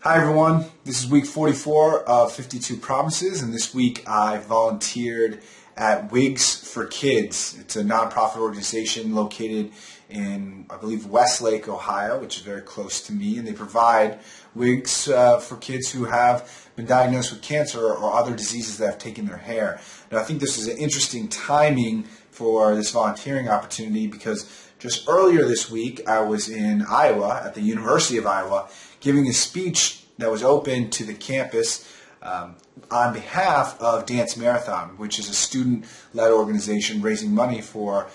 Hi everyone, this is week 44 of 52 Promises, and this week I volunteered at Wigs for Kids. It's a nonprofit organization located in, I believe, Westlake, Ohio, which is very close to me, and they provide wigs for kids who have been diagnosed with cancer or other diseases that have taken their hair. Now, I think this is an interesting timing for this volunteering opportunity because just earlier this week I was in Iowa at the University of Iowa giving a speech that was open to the campus on behalf of Dance Marathon, which is a student-led organization raising money for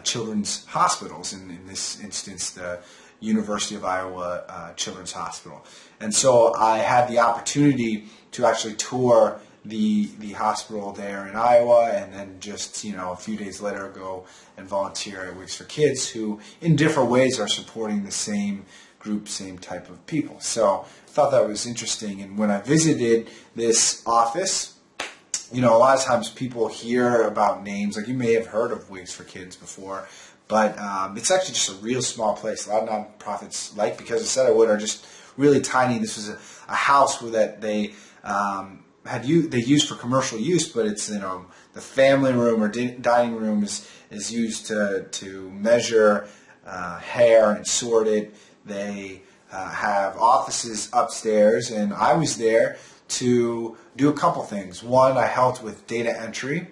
children's hospitals, in this instance the University of Iowa Children's Hospital. And so I had the opportunity to actually tour the hospital there in Iowa, and then just a few days later go and volunteer at Wigs for Kids, who in different ways are supporting the same group, same type of people. So I thought that was interesting. And when I visited this office, a lot of times people hear about names, like you may have heard of Wigs for Kids before, but it's actually just a real small place. A lot of nonprofits, like Because I Said I Would, are just really tiny. This was a house that they they used for commercial use, but it's the family room or dining room is used to measure hair and sort it. They have offices upstairs, and I was there to do a couple things. One, I helped with data entry.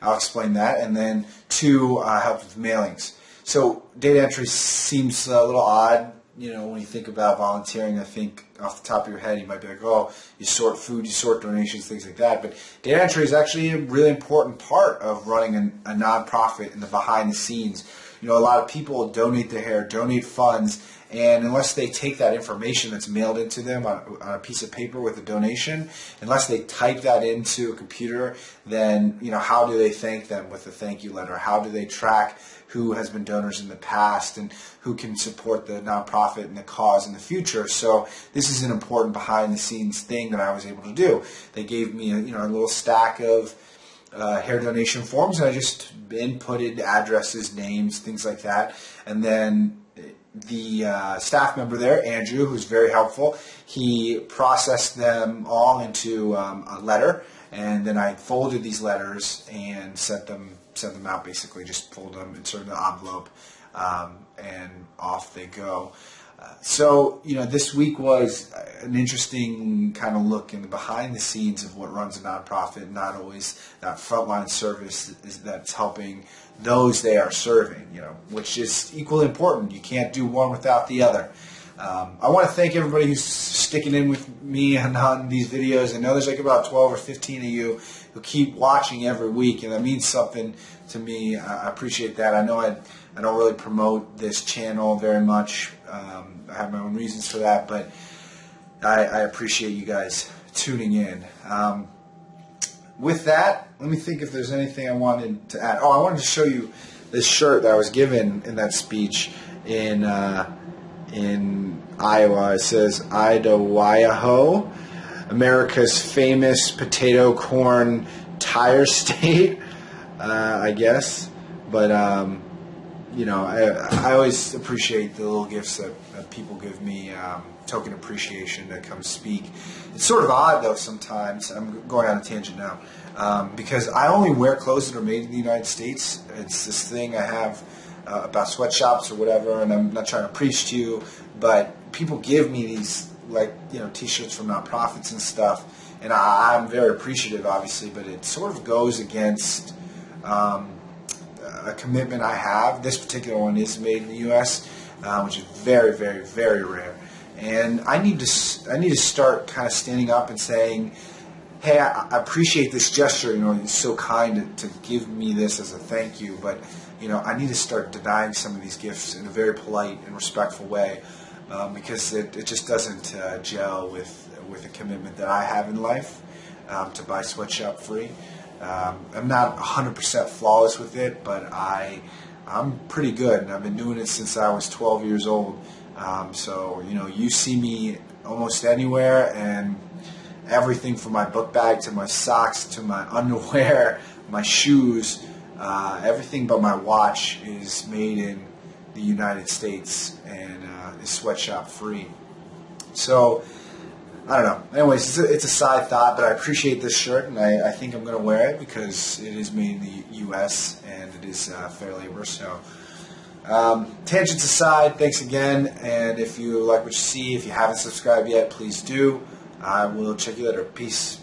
I'll explain that. And then two, I helped with mailings. So data entry seems a little odd. When you think about volunteering, I think off the top of your head, you might be like, oh, you sort food, you sort donations, things like that. But data entry is actually a really important part of running a nonprofit in the behind the scenes. A lot of people donate their hair, donate funds, and unless they take that information that's mailed into them on a piece of paper with a donation, unless they type that into a computer, then how do they thank them with a thank you letter? How do they track who has been donors in the past and who can support the nonprofit and the cause in the future? So this is an important behind the scenes thing that I was able to do. They gave me a little stack of hair donation forms, and I just inputted addresses, names, things like that. And then the staff member there, Andrew, who's very helpful, he processed them all into a letter, and then I folded these letters and sent them out. Basically, just fold them, insert in the envelope, and off they go. So this week was an interesting kind of look in the behind the scenes of what runs a nonprofit. Not always that frontline service that's helping those they are serving, which is equally important. You can't do one without the other. I want to thank everybody who's sticking in with me on these videos. I know there's like about 12 or 15 of you who keep watching every week, and that means something to me. I appreciate that. I know I don't really promote this channel very much. I have my own reasons for that, but I appreciate you guys tuning in. With that, let me think if there's anything I wanted to add. Oh, I wanted to show you this shirt that I was given in that speech in Iowa. It says Idaho, America's famous potato corn tire state, I guess. But I always appreciate the little gifts that people give me, token appreciation to come speak. It's sort of odd, though, sometimes. I'm going on a tangent now, because I only wear clothes that are made in the United States. It's this thing I have about sweatshops or whatever, and I'm not trying to preach to you, but people give me these, T-shirts from nonprofits and stuff, and I'm very appreciative, obviously, but it sort of goes against a commitment I have. This particular one is made in the U.S., which is very, very, very rare. And I need to start kind of standing up and saying, hey, I appreciate this gesture. It's so kind to give me this as a thank you, but I need to start denying some of these gifts in a very polite and respectful way, because it just doesn't gel with the commitment that I have in life, to buy sweatshop free. I'm not 100% flawless with it, but I'm pretty good, and I've been doing it since I was 12 years old. So you see me almost anywhere, and everything from my book bag to my socks to my underwear, my shoes, everything but my watch is made in the United States and is sweatshop free. So I don't know. Anyways, it's a side thought, but I appreciate this shirt, and I think I'm going to wear it because it is made in the U.S. and it is fair labor. So, tangents aside, thanks again. And if you like what you see, if you haven't subscribed yet, please do. I will check you later. Peace.